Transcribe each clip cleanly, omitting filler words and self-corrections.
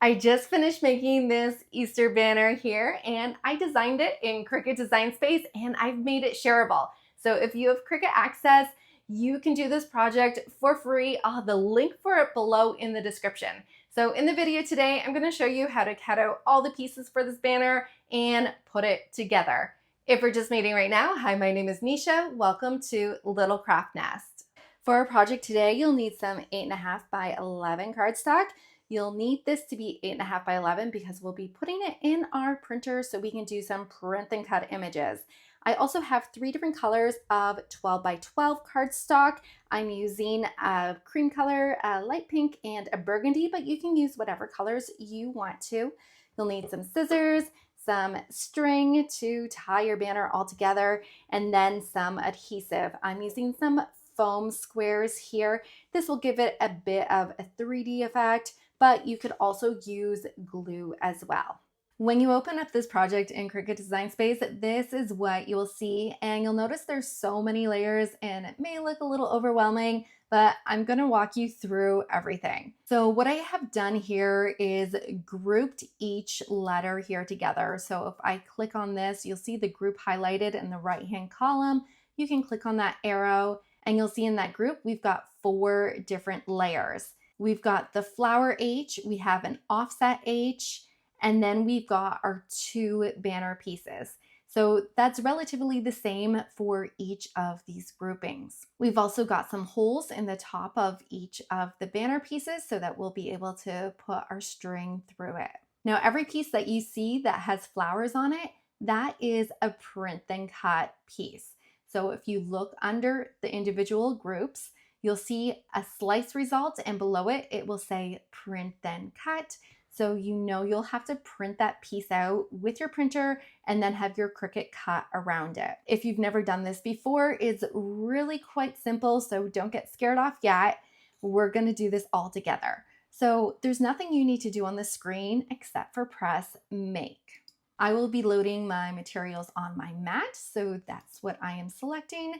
I just finished making this Easter banner here and I designed it in Cricut Design Space and I've made it shareable. So if you have Cricut access, you can do this project for free. I'll have the link for it below in the description. So in the video today, I'm going to show you how to cut out all the pieces for this banner and put it together. If we're just meeting right now, hi, my name is Nisha. Welcome to Little Craft Nest. For our project today, you'll need some 8.5 by 11 cardstock. You'll need this to be 8.5 by 11 because we'll be putting it in our printer so we can do some print and cut images. I also have 3 different colors of 12 by 12 cardstock. I'm using a cream color, a light pink, and a burgundy, but you can use whatever colors you want to. You'll need some scissors, some string to tie your banner all together, and then some adhesive. I'm using some foam squares here. This will give it a bit of a 3D effect, but you could also use glue as well. When you open up this project in Cricut Design Space, this is what you'll see, and you'll notice there's so many layers and it may look a little overwhelming, but I'm going to walk you through everything. So what I have done here is grouped each letter here together. So if I click on this, you'll see the group highlighted in the right-hand column. You can click on that arrow and you'll see in that group, we've got 4 different layers. We've got the flower H, we have an offset H, and then we've got our 2 banner pieces. So that's relatively the same for each of these groupings. We've also got some holes in the top of each of the banner pieces so that we'll be able to put our string through it. Now, every piece that you see that has flowers on it, that is a print then cut piece. So if you look under the individual groups, you'll see a slice result, and below it, it will say print then cut. So you know you'll have to print that piece out with your printer and then have your Cricut cut around it. If you've never done this before, it's really quite simple, so don't get scared off yet. We're gonna do this all together. So there's nothing you need to do on the screen except for press make. I will be loading my materials on my mat, so that's what I am selecting.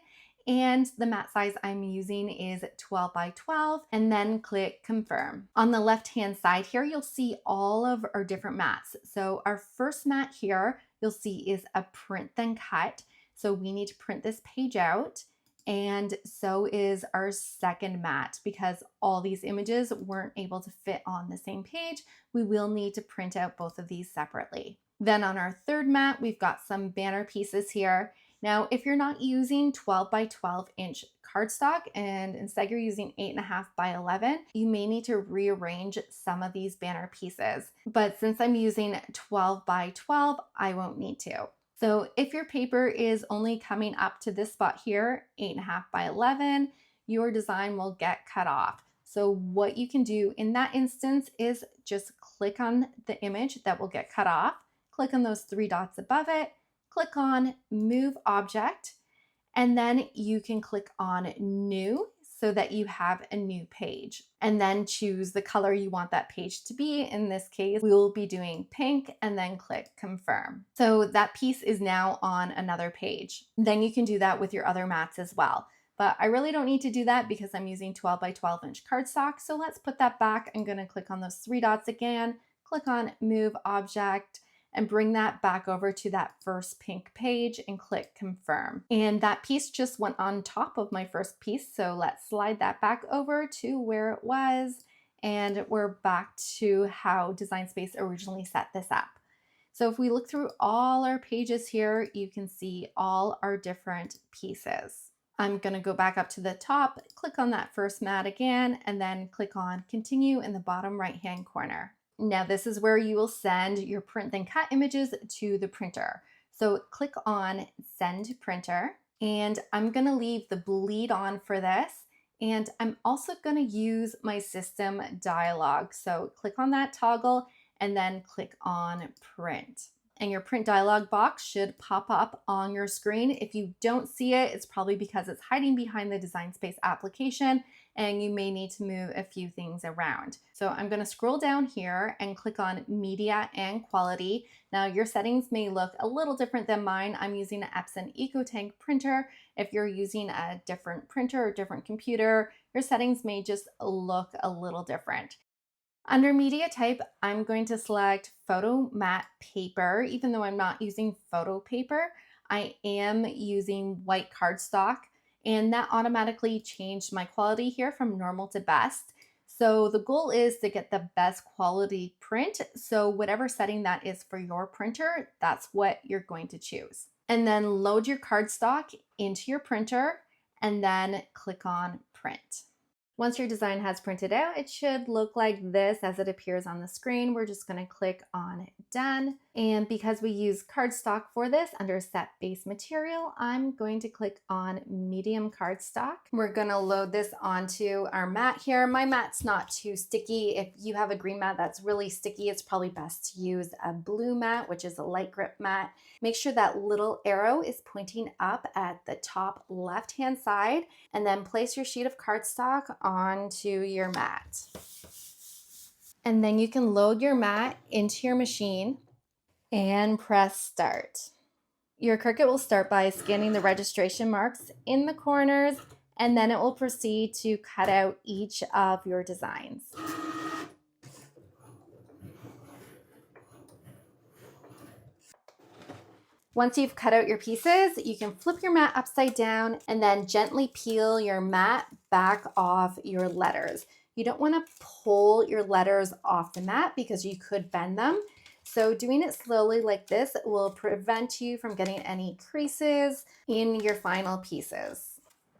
And the mat size I'm using is 12 by 12, and then click confirm. On the left-hand side here, you'll see all of our different mats. So our first mat here, you'll see is a print then cut. So we need to print this page out. And so is our second mat, because all these images weren't able to fit on the same page. We will need to print out both of these separately. Then on our third mat, we've got some banner pieces here. Now, if you're not using 12 by 12 inch cardstock and instead you're using 8.5 by 11, you may need to rearrange some of these banner pieces. But since I'm using 12 by 12, I won't need to. So if your paper is only coming up to this spot here, 8.5 by 11, your design will get cut off. So what you can do in that instance is just click on the image that will get cut off, click on those 3 dots above it, click on Move Object, and then you can click on New so that you have a new page. And then choose the color you want that page to be. In this case, we will be doing pink, and then click Confirm. So that piece is now on another page. Then you can do that with your other mats as well. But I really don't need to do that because I'm using 12 by 12 inch cardstock. So let's put that back. I'm going to click on those 3 dots again, click on Move Object, and bring that back over to that first pink page and click confirm. And that piece just went on top of my first piece. So let's slide that back over to where it was. And we're back to how Design Space originally set this up. So if we look through all our pages here, you can see all our different pieces. I'm going to go back up to the top, click on that first mat again, and then click on continue in the bottom right-hand corner. Now this is where you will send your print then cut images to the printer. So click on send printer, and I'm going to leave the bleed on for this. And I'm also going to use my system dialog. So click on that toggle and then click on print. And your print dialog box should pop up on your screen. If you don't see it, it's probably because it's hiding behind the Design Space application and you may need to move a few things around. So I'm going to scroll down here and click on Media and Quality. Now your settings may look a little different than mine. I'm using an Epson EcoTank printer. If you're using a different printer or different computer, your settings may just look a little different. Under media type, I'm going to select photo matte paper. Even though I'm not using photo paper, I am using white cardstock, and that automatically changed my quality here from normal to best. So the goal is to get the best quality print. So whatever setting that is for your printer, that's what you're going to choose. And then load your cardstock into your printer and then click on print. Once your design has printed out, it should look like this as it appears on the screen. We're just going to click on done. And because we use cardstock for this under set base material, I'm going to click on medium cardstock. We're going to load this onto our mat here. My mat's not too sticky. If you have a green mat that's really sticky, it's probably best to use a blue mat, which is a light grip mat. Make sure that little arrow is pointing up at the top left-hand side, and then place your sheet of cardstock onto your mat. And then you can load your mat into your machine and press start. Your Cricut will start by scanning the registration marks in the corners, and then it will proceed to cut out each of your designs. Once you've cut out your pieces, you can flip your mat upside down and then gently peel your mat back off your letters. You don't want to pull your letters off the mat because you could bend them. So doing it slowly like this will prevent you from getting any creases in your final pieces.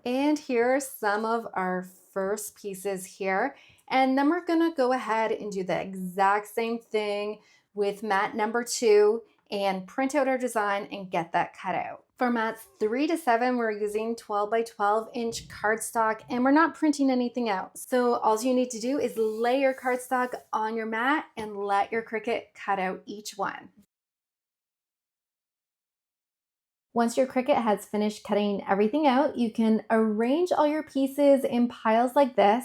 And here are some of our first pieces here. And then we're gonna go ahead and do the exact same thing with mat number 2 and print out our design and get that cut out. For mats 3 to 7, we're using 12 by 12 inch cardstock, and we're not printing anything out. So all you need to do is lay your cardstock on your mat and let your Cricut cut out each one. Once your Cricut has finished cutting everything out, you can arrange all your pieces in piles like this,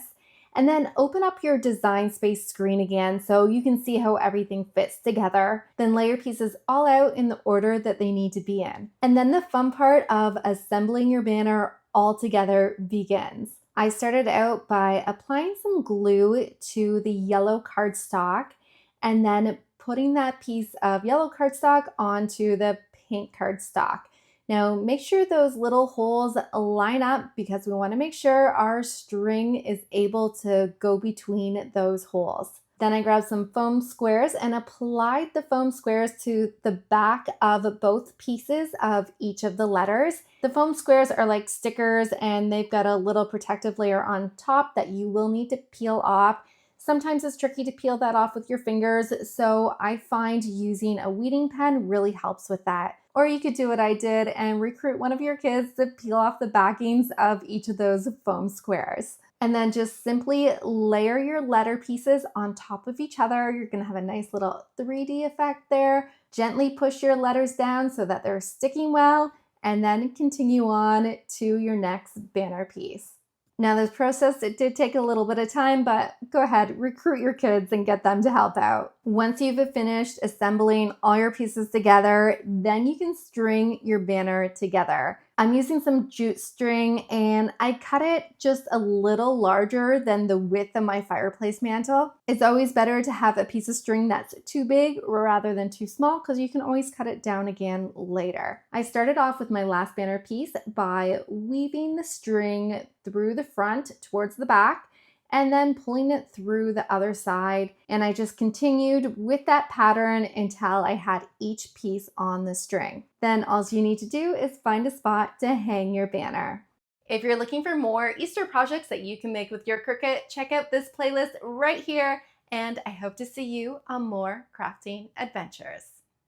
and then open up your design space screen again so you can see how everything fits together. Then lay your pieces all out in the order that they need to be in. And then the fun part of assembling your banner all together begins. I started out by applying some glue to the yellow cardstock and then putting that piece of yellow cardstock onto the pink cardstock. Now make sure those little holes line up because we want to make sure our string is able to go between those holes. Then I grabbed some foam squares and applied the foam squares to the back of both pieces of each of the letters. The foam squares are like stickers and they've got a little protective layer on top that you will need to peel off. Sometimes it's tricky to peel that off with your fingers, so I find using a weeding pen really helps with that. Or you could do what I did and recruit one of your kids to peel off the backings of each of those foam squares. And then just simply layer your letter pieces on top of each other. You're gonna have a nice little 3D effect there. Gently push your letters down so that they're sticking well, and then continue on to your next banner piece. Now this process, it did take a little bit of time, but go ahead, recruit your kids and get them to help out. Once you've finished assembling all your pieces together, then you can string your banner together. I'm using some jute string and I cut it just a little larger than the width of my fireplace mantle. It's always better to have a piece of string that's too big rather than too small because you can always cut it down again later. I started off with my last banner piece by weaving the string through the front towards the back and then pulling it through the other side. And I just continued with that pattern until I had each piece on the string. Then all you need to do is find a spot to hang your banner. If you're looking for more Easter projects that you can make with your Cricut, check out this playlist right here, and I hope to see you on more crafting adventures.